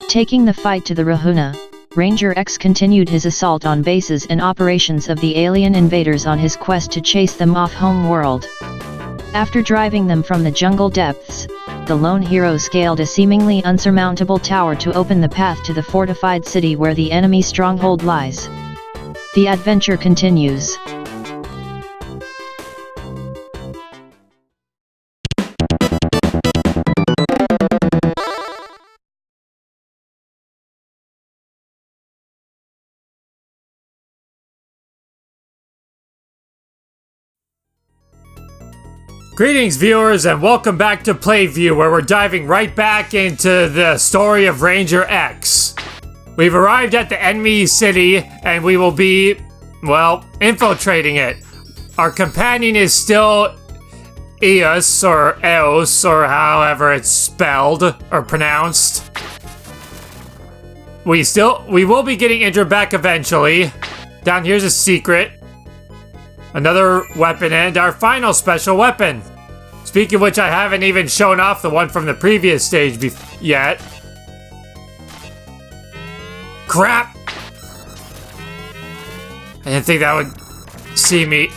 Taking the fight to the Rahuna, Ranger X continued his assault on bases and operations of the alien invaders on his quest to chase them off home world. After driving them from the jungle depths, the lone hero scaled a seemingly unsurmountable tower to open the path to the fortified city where the enemy stronghold lies. The adventure continues. Greetings viewers and welcome back to PlayView, where we're diving right back into the story of Ranger X. We've arrived at the enemy city and we will be, well, infiltrating it. Our companion is still Eos or Eos or however it's spelled or pronounced. We will be getting Indra back eventually. Down here's a secret. Another weapon and our final special weapon. Speaking of which, I haven't even shown off the one from the previous stage yet. Crap! I didn't think that would see me.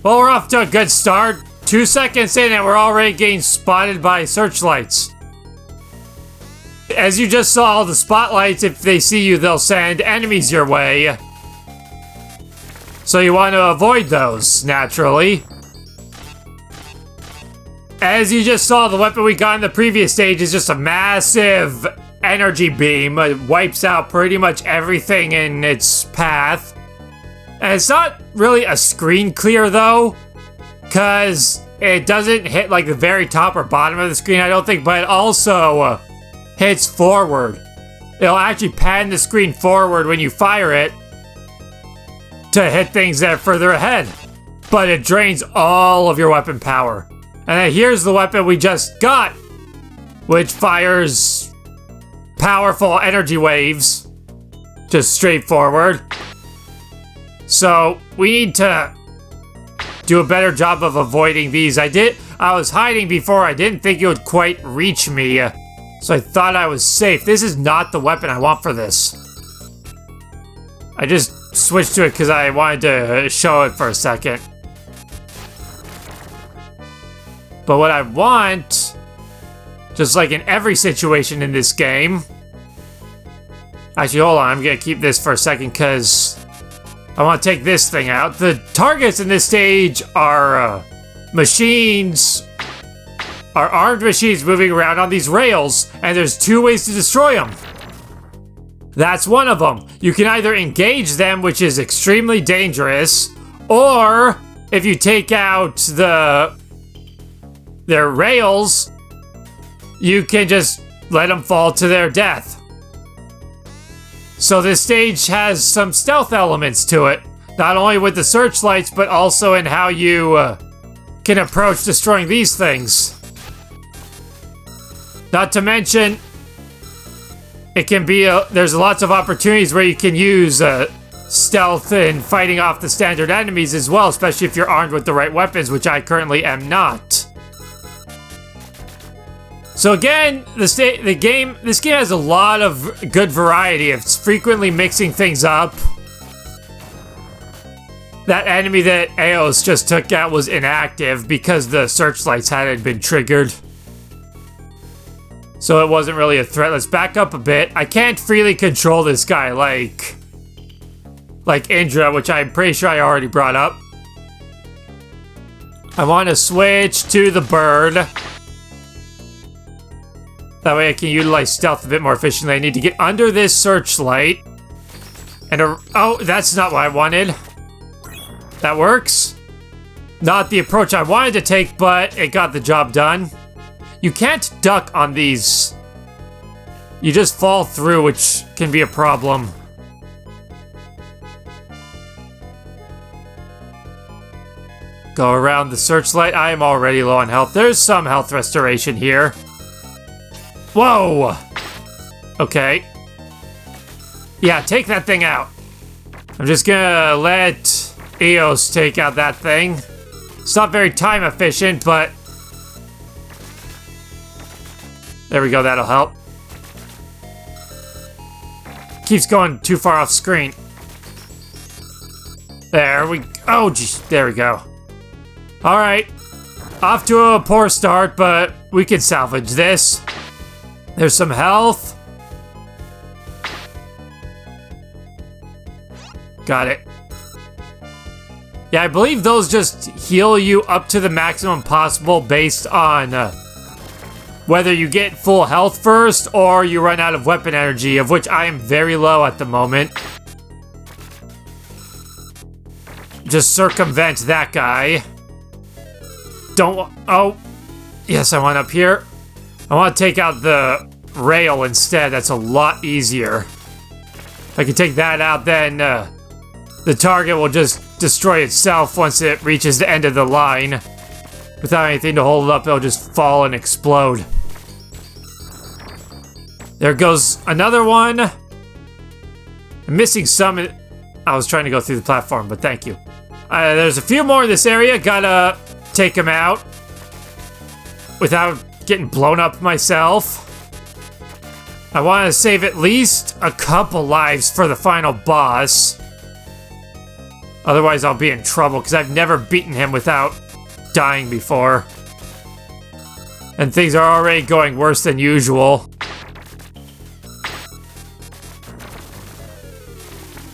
Well, we're off to a good start. 2 seconds in and we're already getting spotted by searchlights. As you just saw, the spotlights, if they see you, they'll send enemies your way. So you want to avoid those, naturally. As you just saw, the weapon we got in the previous stage is just a massive energy beam. It wipes out pretty much everything in its path. And it's not really a screen clear, though, because it doesn't hit like the very top or bottom of the screen, I don't think, but it also hits forward. It'll actually pan the screen forward when you fire it to hit things that are further ahead. But it drains all of your weapon power. And then here's the weapon we just got, which fires powerful energy waves. Just straightforward. So we need to do a better job of avoiding these. I was hiding before. I didn't think it would quite reach me. So I thought I was safe. This is not the weapon I want for this. I just switched to it because I wanted to show it for a second. But what I want, just like in every situation in this game... Actually, hold on. I'm going to keep this for a second because I want to take this thing out. The targets in this stage are machines... are armed machines moving around on these rails, and there's 2 ways to destroy them. That's one of them. You can either engage them, which is extremely dangerous, or if you take out their rails, you can just let them fall to their death. So this stage has some stealth elements to it, not only with the searchlights, but also in how you can approach destroying these things. Not to mention, it can be there's lots of opportunities where you can use stealth in fighting off the standard enemies as well, especially if you're armed with the right weapons, which I currently am not. So again, this game has a lot of good variety. It's frequently mixing things up. That enemy that Eos just took out was inactive because the searchlights hadn't been triggered. So it wasn't really a threat. Let's back up a bit. I can't freely control this guy like Indra, which I'm pretty sure I already brought up. I want to switch to the bird. That way I can utilize stealth a bit more efficiently. I need to get under this searchlight. And oh, that's not what I wanted. That works. Not the approach I wanted to take, but it got the job done. You can't duck on these. You just fall through, which can be a problem. Go around the searchlight. I am already low on health. There's some health restoration here. Whoa! Okay. Yeah, take that thing out. I'm just gonna let Eos take out that thing. It's not very time efficient, but... There we go, that'll help. Keeps going too far off screen. There we... Oh, geez, there we go. Alright. Off to a poor start, but we can salvage this. There's some health. Got it. Yeah, I believe those just heal you up to the maximum possible based on whether you get full health first or you run out of weapon energy, of which I am very low at the moment. Just circumvent that guy. Don't... Oh. Yes, I want up here. I want to take out the rail instead. That's a lot easier. If I can take that out, then the target will just destroy itself once it reaches the end of the line. Without anything to hold it up, it'll just fall and explode. There goes another one. I'm missing some... I was trying to go through the platform, but thank you. There's a few more in this area. Gotta take them out without getting blown up myself. I want to save at least a couple lives for the final boss. Otherwise, I'll be in trouble because I've never beaten him without dying before. And things are already going worse than usual.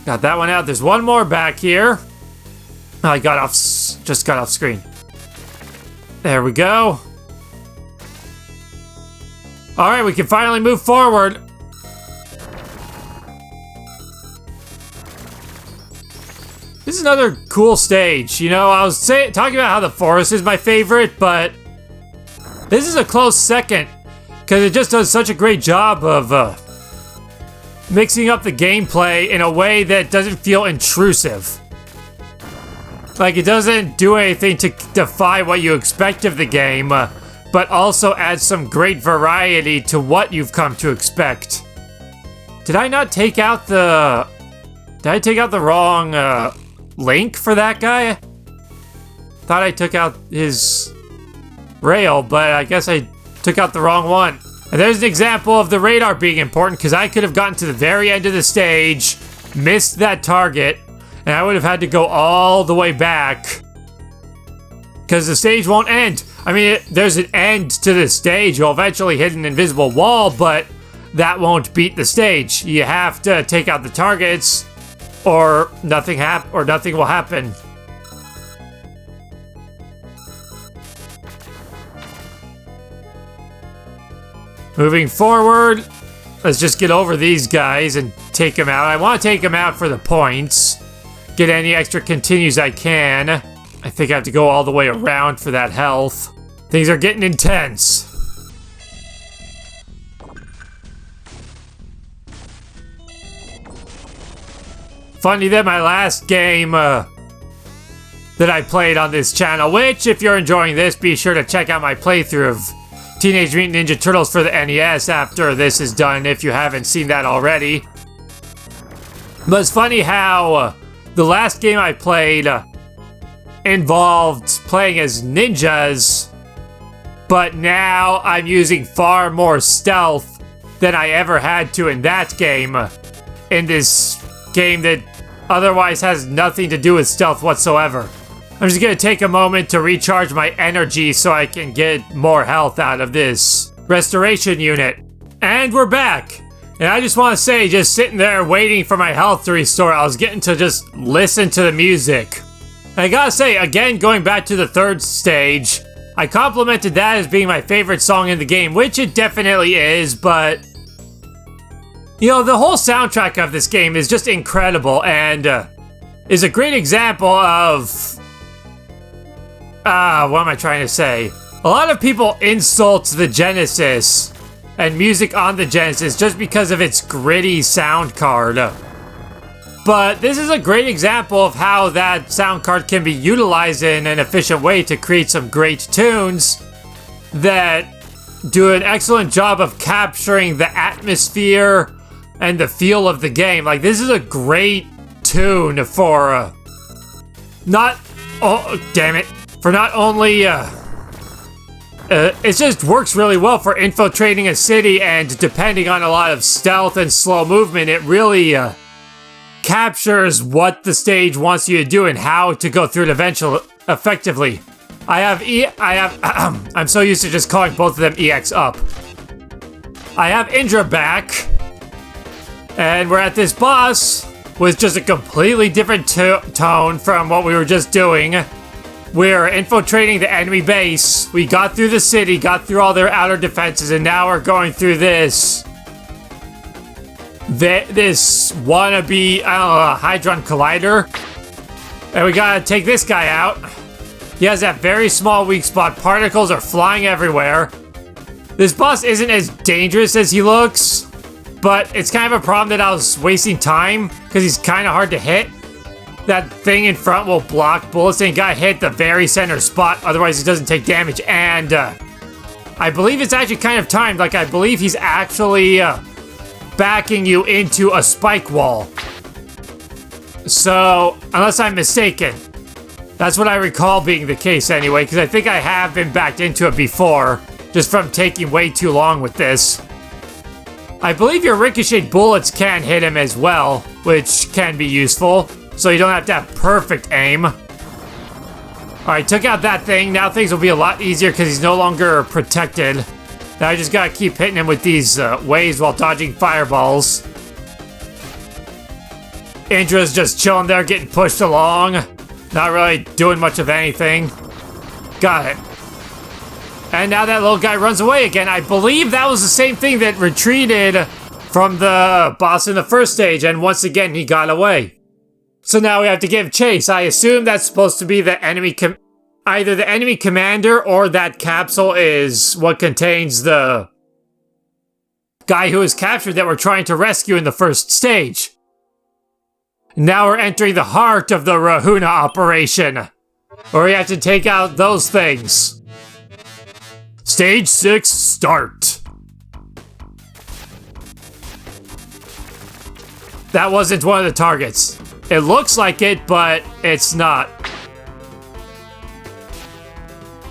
Got that one out. There's one more back here. I just got off screen. There we go. Alright, we can finally move forward. This is another cool stage. You know, I was talking about how the forest is my favorite, but this is a close second because it just does such a great job of mixing up the gameplay in a way that doesn't feel intrusive. Like, it doesn't do anything to defy what you expect of the game, but also adds some great variety to what you've come to expect. Did I not take out the... Did I take out the wrong link for that guy? Thought I took out his rail, but I guess I took out the wrong one. And there's an example of the radar being important, because I could have gotten to the very end of the stage, missed that target, and I would have had to go all the way back. Because the stage won't end. I mean, there's an end to the stage. You'll eventually hit an invisible wall, but that won't beat the stage. You have to take out the targets, or nothing will happen. Moving forward, let's just get over these guys and take them out. I want to take them out for the points. Get any extra continues I can. I think I have to go all the way around for that health. Things are getting intense. Funny that my last game that I played on this channel, which, if you're enjoying this, be sure to check out my playthrough of Teenage Mutant Ninja Turtles for the NES after this is done, if you haven't seen that already. But it's funny how the last game I played involved playing as ninjas, but now I'm using far more stealth than I ever had to in that game, in this game that otherwise has nothing to do with stealth whatsoever. I'm just gonna take a moment to recharge my energy so I can get more health out of this restoration unit. And we're back! And I just want to say, just sitting there waiting for my health to restore, I was getting to just listen to the music. And I gotta say, again, going back to the third stage, I complimented that as being my favorite song in the game, which it definitely is, but... You know, the whole soundtrack of this game is just incredible, and is a great example of... what am I trying to say? A lot of people insult the Genesis and music on the Genesis just because of its gritty sound card. But this is a great example of how that sound card can be utilized in an efficient way to create some great tunes that do an excellent job of capturing the atmosphere and the feel of the game. Like, this is a great tune for not only it just works really well for infiltrating a city, and depending on a lot of stealth and slow movement, it really captures what the stage wants you to do and how to go through it effectively. I'm so used to just calling both of them EX up. I have Indra back, and we're at this boss with just a completely different tone from what we were just doing. We're infiltrating the enemy base. We got through the city, got through all their outer defenses, and now we're going through this wannabe, Hydron Collider. And we gotta take this guy out. He has that very small weak spot. Particles are flying everywhere. This boss isn't as dangerous as he looks, but it's kind of a problem that I was wasting time because he's kind of hard to hit. That thing in front will block bullets, and you gotta hit the very center spot, otherwise he doesn't take damage. And I believe it's actually kind of timed. Like, I believe he's actually backing you into a spike wall. So, unless I'm mistaken, that's what I recall being the case anyway, because I think I have been backed into it before, just from taking way too long with this. I believe your ricocheted bullets can hit him as well, which can be useful, so you don't have to have perfect aim. Alright, took out that thing. Now things will be a lot easier because he's no longer protected. Now I just gotta keep hitting him with these waves while dodging fireballs. Indra's just chilling there, getting pushed along. Not really doing much of anything. Got it. And now that little guy runs away again. I believe that was the same thing that retreated from the boss in the first stage, and once again he got away. So now we have to give chase. I assume that's supposed to be the enemy either the enemy commander, or that capsule is what contains the guy who was captured that we're trying to rescue in the first stage. Now we're entering the heart of the Rahuna operation, where we have to take out those things. Stage 6, start. That wasn't one of the targets. It looks like it, but it's not.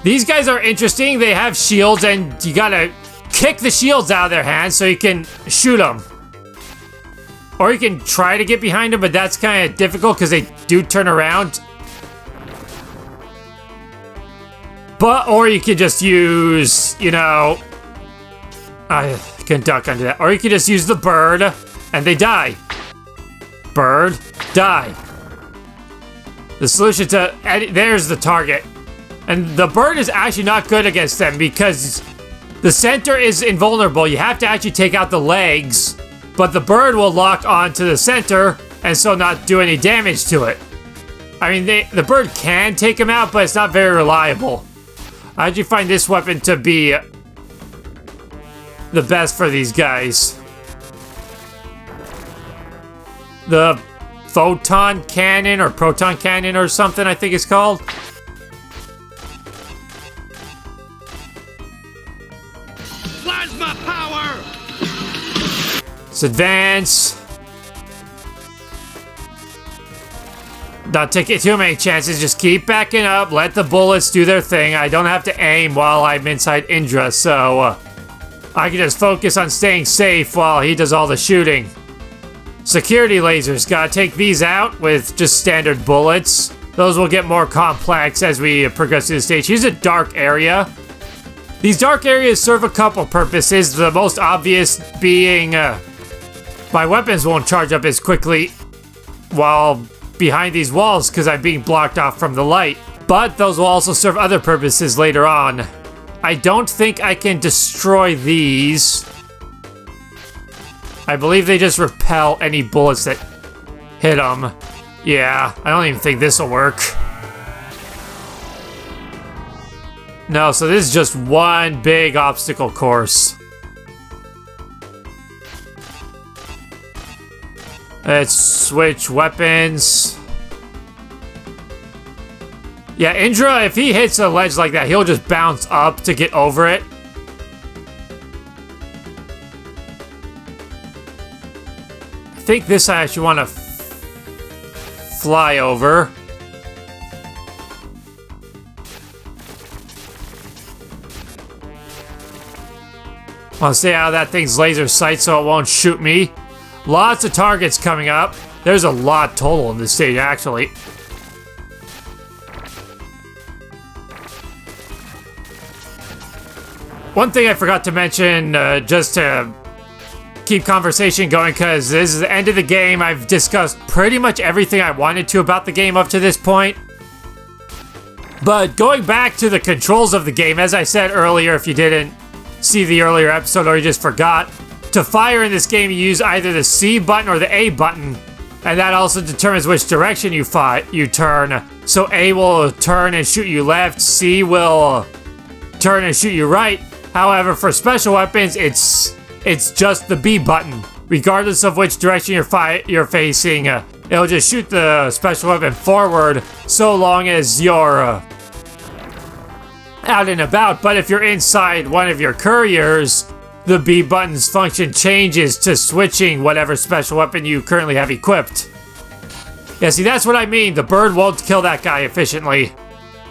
These guys are interesting. They have shields, and you gotta kick the shields out of their hands so you can shoot them. Or you can try to get behind them, but that's kind of difficult because they do turn around. Or you could just use, I can duck under that. Or you could just use the bird, and they die. Bird, die. The solution to... There's the target. And the bird is actually not good against them because the center is invulnerable. You have to actually take out the legs, but the bird will lock onto the center and so not do any damage to it. I mean, the bird can take him out, but it's not very reliable. I actually find this weapon to be the best for these guys. The photon cannon or proton cannon or something, I think it's called. Plasma power! Let's advance. Not taking too many chances, just keep backing up, let the bullets do their thing. I don't have to aim while I'm inside Indra, so I can just focus on staying safe while he does all the shooting. Security lasers, gotta take these out with just standard bullets. Those will get more complex as we progress through the stage. Here's a dark area. These dark areas serve a couple purposes, the most obvious being my weapons won't charge up as quickly while behind these walls because I'm being blocked off from the light. But those will also serve other purposes later on. I don't think I can destroy these. I believe they just repel any bullets that hit them. Yeah, I don't even think this will work. No, so this is just one big obstacle course. Let's switch weapons. Yeah, Indra, if he hits a ledge like that, he'll just bounce up to get over it. think this I actually want to fly over. Want to stay out of that thing's laser sight so it won't shoot me. Lots of targets coming up. There's a lot total in this stage, actually. One thing I forgot to mention, just to keep conversation going, because this is the end of the game. I've discussed pretty much everything I wanted to about the game up to this point. But going back to the controls of the game, as I said earlier, if you didn't see the earlier episode or you just forgot, to fire in this game you use either the C button or the A button, and that also determines which direction you turn. So A will turn and shoot you left, C will turn and shoot you right. However, for special weapons, it's just the B button. Regardless of which direction you're facing, it'll just shoot the special weapon forward so long as you're out and about. But if you're inside one of your couriers, the B button's function changes to switching whatever special weapon you currently have equipped. Yeah, see, that's what I mean. The bird won't kill that guy efficiently.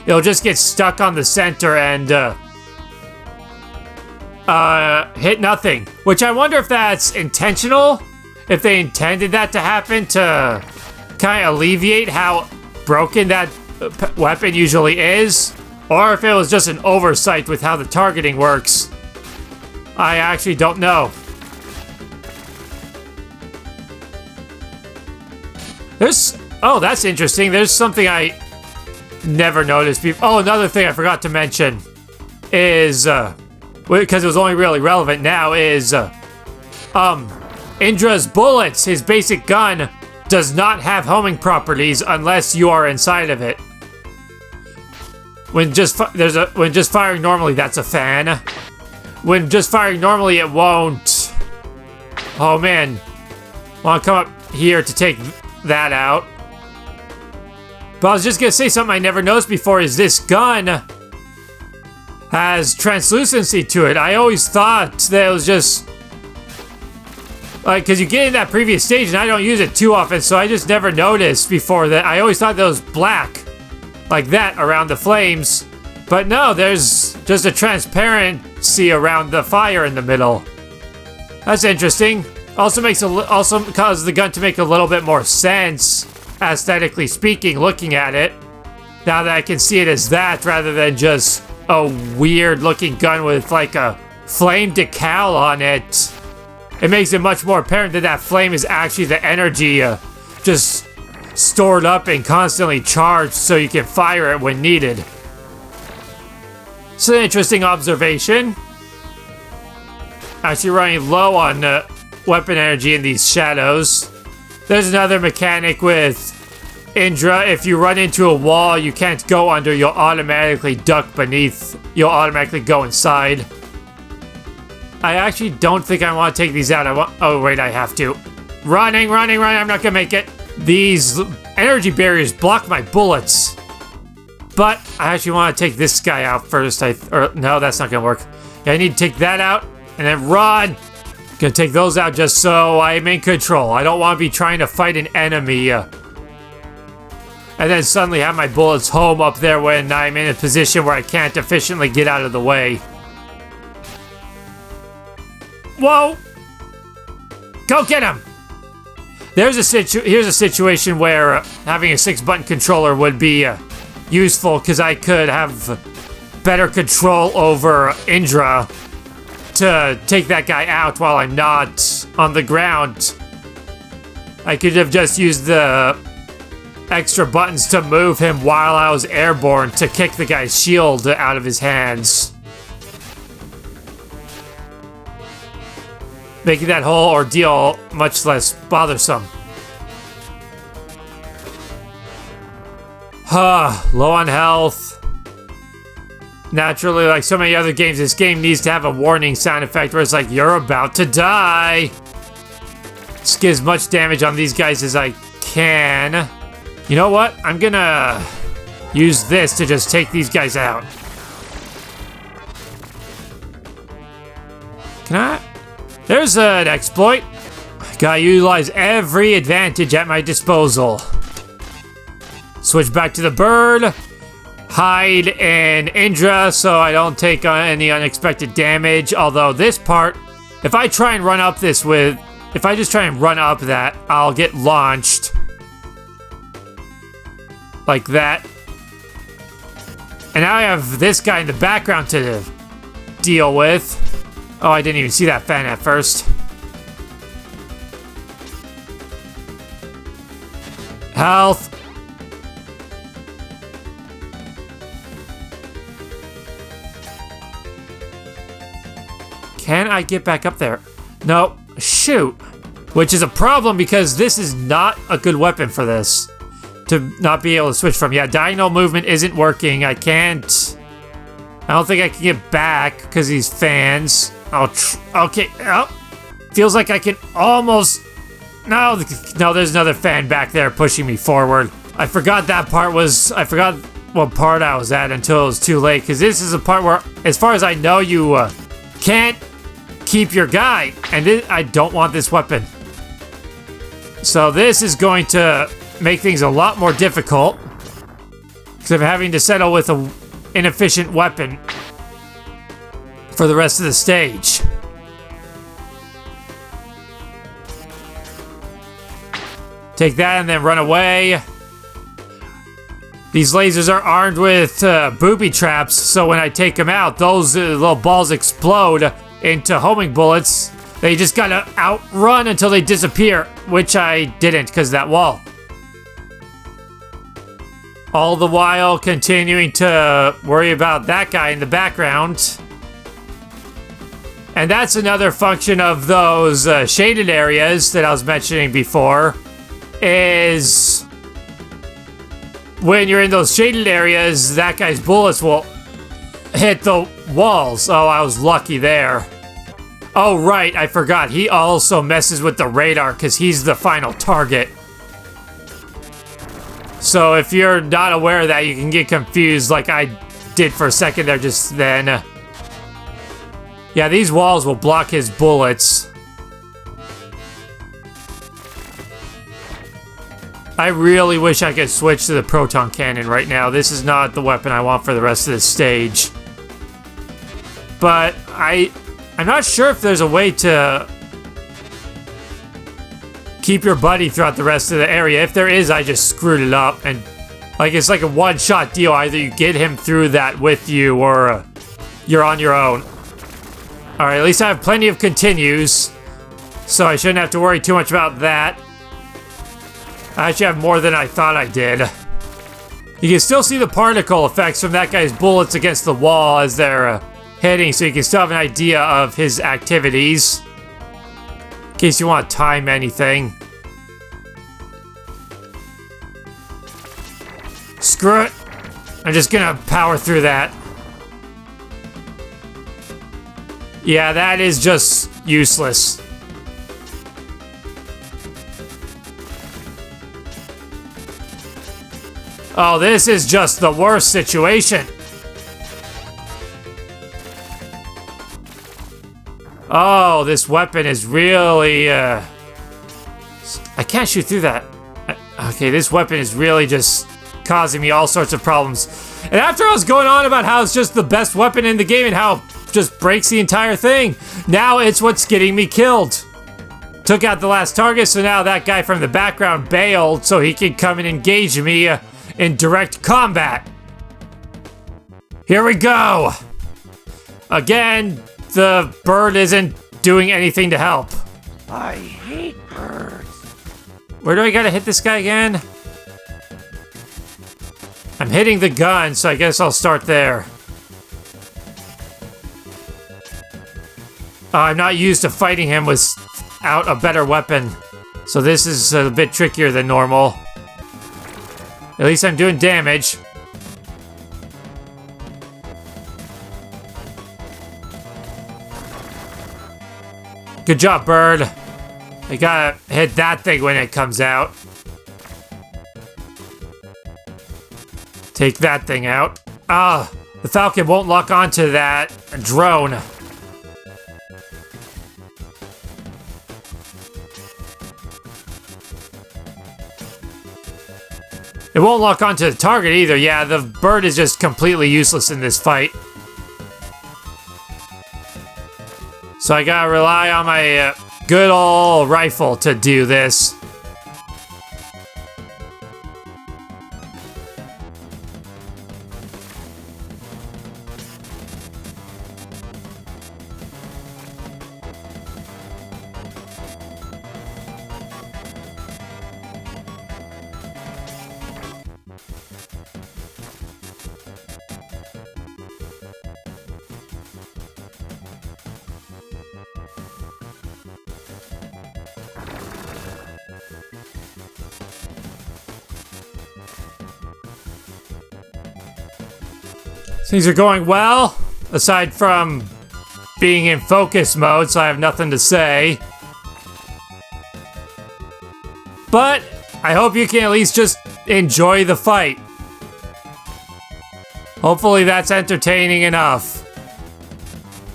It'll just get stuck on the center and hit nothing. Which I wonder if that's intentional. If they intended that to happen to kind of alleviate how broken that weapon usually is. Or if it was just an oversight with how the targeting works. I actually don't know. Oh, that's interesting. There's something I never noticed before. Oh, another thing I forgot to mention is, because it was only really relevant now, is, Indra's bullets, his basic gun, does not have homing properties unless you are inside of it. When just firing normally, that's a fan. When just firing normally, it won't. Oh man, want to come up here to take that out. But I was just gonna say something I never noticed before is this gun has translucency to it. I always thought that it was just like, because you get in that previous stage and I don't use it too often, so I just never noticed before that. I always thought that was black like that around the flames, but no, there's just a transparency around the fire in the middle. That's interesting. Also causes the gun to make a little bit more sense, aesthetically speaking, looking at it. Now that I can see it as that rather than just a weird looking gun with like a flame decal on it. It makes it much more apparent that that flame is actually the energy just stored up and constantly charged so you can fire it when needed. It's an interesting observation. Actually running low on weapon energy in these shadows. There's another mechanic with Indra. If you run into a wall you can't go under, you'll automatically duck beneath. You'll automatically go inside. I actually don't think I want to take these out. Oh wait, I have to. Running, I'm not gonna make it. These energy barriers block my bullets. But I actually want to take this guy out first. No, that's not gonna work. Yeah, I need to take that out and then run. Gonna take those out just so I'm in control. I don't want to be trying to fight an enemy and then suddenly have my bullets home up there when I'm in a position where I can't efficiently get out of the way. Whoa! Go get him! Here's a situation where having a 6-button controller would be useful, because I could have better control over Indra to take that guy out while I'm not on the ground. I could have just used the extra buttons to move him while I was airborne to kick the guy's shield out of his hands. Making that whole ordeal much less bothersome. Low on health. Naturally, like so many other games, this game needs to have a warning sound effect where it's like, you're about to die. Just get as much damage on these guys as I can. You know what? I'm gonna use this to just take these guys out. Can I? There's an exploit. Gotta utilize every advantage at my disposal. Switch back to the bird. Hide in Indra so I don't take any unexpected damage. Although this part, if I try and run up this with... If I just try and run up that, I'll get launched. Like that. And now I have this guy in the background to deal with. Oh, I didn't even see that fan at first. Health. Can I get back up there? No. Shoot. Which is a problem because this is not a good weapon for this. To not be able to switch from. Yeah, diagonal movement isn't working. I can't... I don't think I can get back because these fans. Okay. Oh. Feels like I can almost... No, there's another fan back there pushing me forward. I forgot that part was... I forgot what part I was at until it was too late. Because this is a part where, as far as I know, you can't keep your guy. And I don't want this weapon. So this is going to make things a lot more difficult. Because I'm having to settle with an inefficient weapon for the rest of the stage. Take that and then run away. These lasers are armed with booby traps, so when I take them out, those little balls explode into homing bullets. They just gotta outrun until they disappear, which I didn't because of that wall. All the while continuing to worry about that guy in the background. And that's another function of those shaded areas that I was mentioning before. Is when you're in those shaded areas, that guy's bullets will hit the walls. Oh, I was lucky there. Oh, right, I forgot. He also messes with the radar because he's the final target. So if you're not aware of that, you can get confused like I did for a second there just then. Yeah, these walls will block his bullets. I really wish I could switch to the proton cannon right now. This is not the weapon I want for the rest of this stage. But I'm not sure if there's a way to keep your buddy throughout the rest of the area. If there is, I just screwed it up. And like it's like a one-shot deal. Either you get him through that with you or you're on your own. Alright, at least I have plenty of continues. So I shouldn't have to worry too much about that. I actually have more than I thought I did. You can still see the particle effects from that guy's bullets against the wall as they're hitting, so you can still have an idea of his activities. In case you want to time anything. Screw it. I'm just gonna power through that. Yeah, that is just useless. Oh, this is just the worst situation. Oh, this weapon is really, I can't shoot through that. Okay, this weapon is really just causing me all sorts of problems. And after I was going on about how it's just the best weapon in the game and how it just breaks the entire thing, now it's what's getting me killed. Took out the last target, so now that guy from the background bailed so he could come and engage me in direct combat. Here we go. Again, the bird isn't doing anything to help. I hate birds. Where do I gotta hit this guy again? I'm hitting the gun, so I guess I'll start there. I'm not used to fighting him without a better weapon, so this is a bit trickier than normal. At least I'm doing damage. Good job, bird. I gotta hit that thing when it comes out. Take that thing out. Ah, the Falcon won't lock onto that drone. It won't lock onto the target either. Yeah, the bird is just completely useless in this fight. So I gotta rely on my good old rifle to do this. Things are going well, aside from being in focus mode, so I have nothing to say. But I hope you can at least just enjoy the fight. Hopefully that's entertaining enough.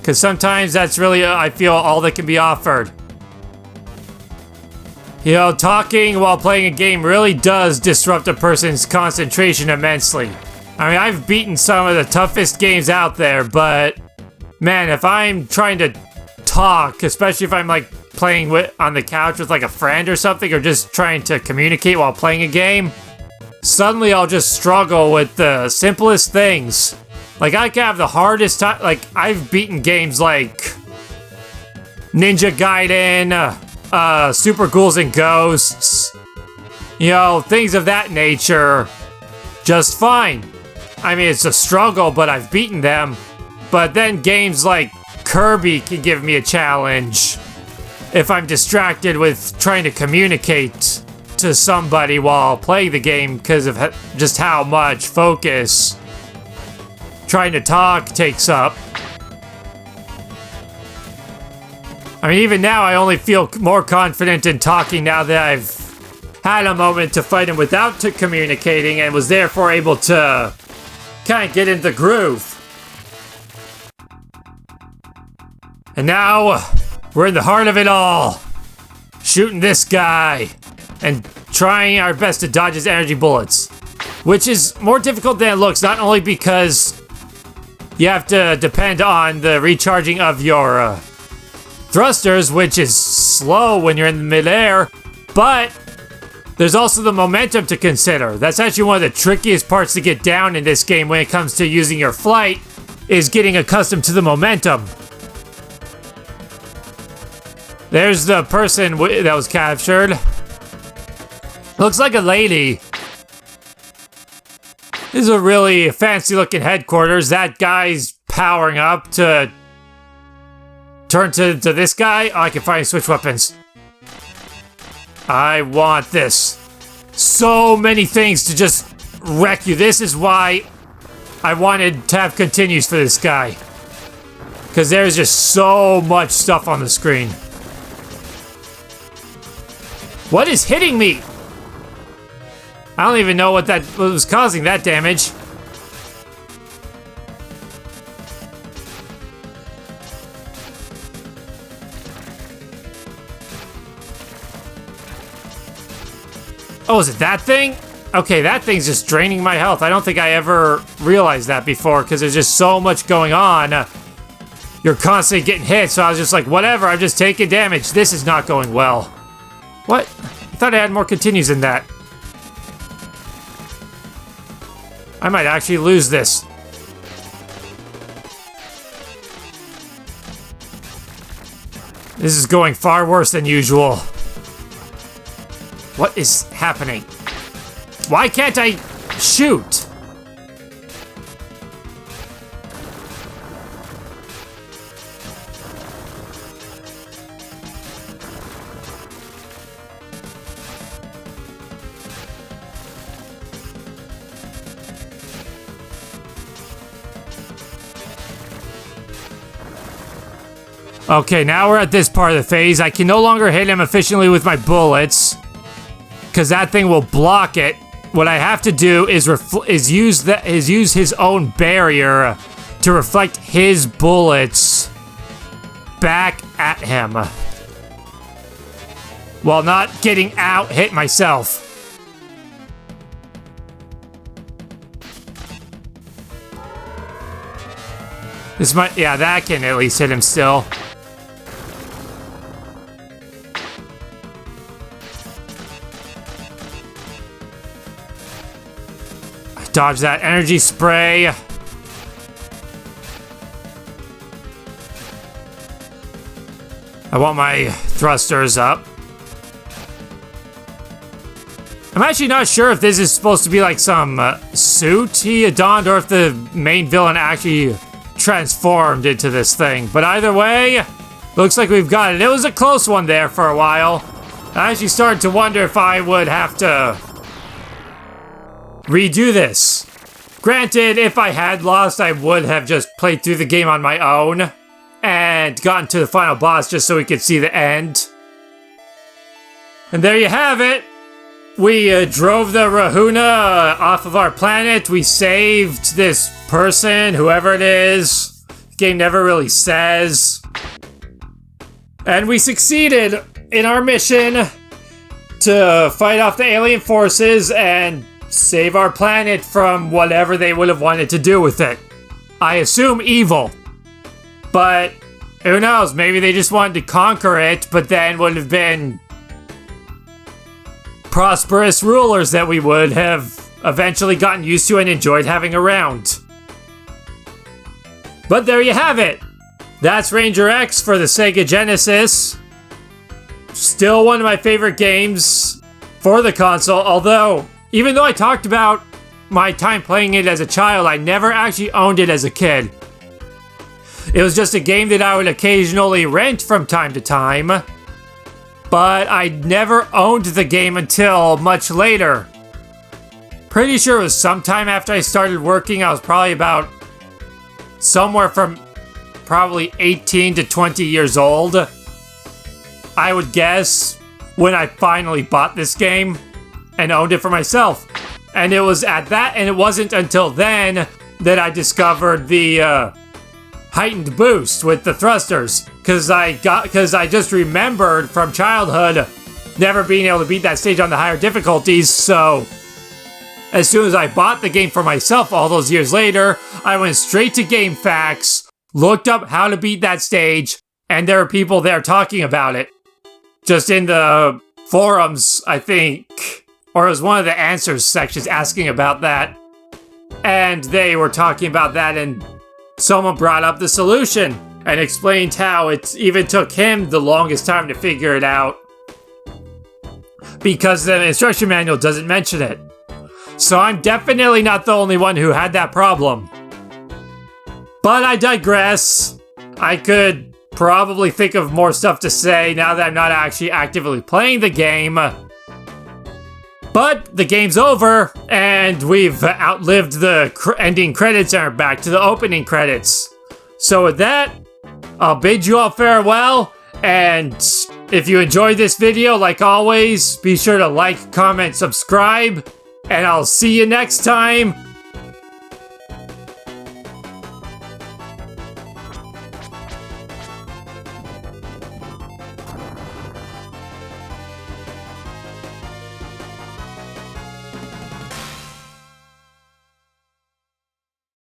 Because sometimes that's really, I feel, all that can be offered. You know, talking while playing a game really does disrupt a person's concentration immensely. I mean, I've beaten some of the toughest games out there, but man, if I'm trying to talk, especially if I'm like playing on the couch with like a friend or something, or just trying to communicate while playing a game, suddenly I'll just struggle with the simplest things. Like, I can have the hardest time. Like, I've beaten games like Ninja Gaiden, Super Ghouls and Ghosts, you know, things of that nature, just fine. I mean, it's a struggle, but I've beaten them. But then games like Kirby can give me a challenge if I'm distracted with trying to communicate to somebody while playing the game because of just how much focus trying to talk takes up. I mean, even now, I only feel more confident in talking now that I've had a moment to fight him without communicating and was therefore able to kind of get into the groove. And now, we're in the heart of it all. Shooting this guy and trying our best to dodge his energy bullets. Which is more difficult than it looks, not only because you have to depend on the recharging of your thrusters, which is slow when you're in midair, but there's also the momentum to consider. That's actually one of the trickiest parts to get down in this game when it comes to using your flight, is getting accustomed to the momentum. There's the person that was captured. Looks like a lady. This is a really fancy looking headquarters. That guy's powering up to turn to this guy. Oh, I can finally switch weapons. I want this. So many things to just wreck you. This is why I wanted to have continues for this guy. Because there's just so much stuff on the screen. What is hitting me? I don't even know what was causing that damage. Oh, is it that thing? Okay, that thing's just draining my health. I don't think I ever realized that before because there's just so much going on. You're constantly getting hit, so I was just like, whatever, I'm just taking damage. This is not going well. What? I thought I had more continues than that. I might actually lose this. This is going far worse than usual. What is happening? Why can't I shoot? Okay, now we're at this part of the phase. I can no longer hit him efficiently with my bullets, because that thing will block it. What I have to do is use his own barrier to reflect his bullets back at him, while not getting hit myself. This might, yeah, that can at least hit him still. Dodge that energy spray. I want my thrusters up. I'm actually not sure if this is supposed to be like some suit he donned or if the main villain actually transformed into this thing. But either way, looks like we've got it. It was a close one there for a while. I actually started to wonder if I would have to redo this. Granted, if I had lost, I would have just played through the game on my own and gotten to the final boss just so we could see the end. And there you have it. We drove the Rahuna off of our planet. We saved this person, whoever it is. The game never really says. And we succeeded in our mission to fight off the alien forces and save our planet from whatever they would have wanted to do with it. I assume evil. But who knows? Maybe they just wanted to conquer it, but then would have been prosperous rulers that we would have eventually gotten used to and enjoyed having around. But there you have it. That's Ranger X for the Sega Genesis. Still one of my favorite games for the console, although even though I talked about my time playing it as a child, I never actually owned it as a kid. It was just a game that I would occasionally rent from time to time, but I never owned the game until much later. Pretty sure it was sometime after I started working. I was probably about somewhere from probably 18 to 20 years old, I would guess, when I finally bought this game and owned it for myself. And it was at that, and it wasn't until then that I discovered the heightened boost with the thrusters, because I just remembered from childhood never being able to beat that stage on the higher difficulties. So as soon as I bought the game for myself all those years later, I went straight to GameFAQs, looked up how to beat that stage, and there were people there talking about it. Just in the forums, I think, or it was one of the answers sections asking about that. And they were talking about that, and someone brought up the solution and explained how it even took him the longest time to figure it out, because the instruction manual doesn't mention it. So I'm definitely not the only one who had that problem. But I digress. I could probably think of more stuff to say now that I'm not actually actively playing the game. But the game's over, and we've outlived the ending credits and are back to the opening credits. So with that, I'll bid you all farewell, and if you enjoyed this video, like always, be sure to like, comment, subscribe, and I'll see you next time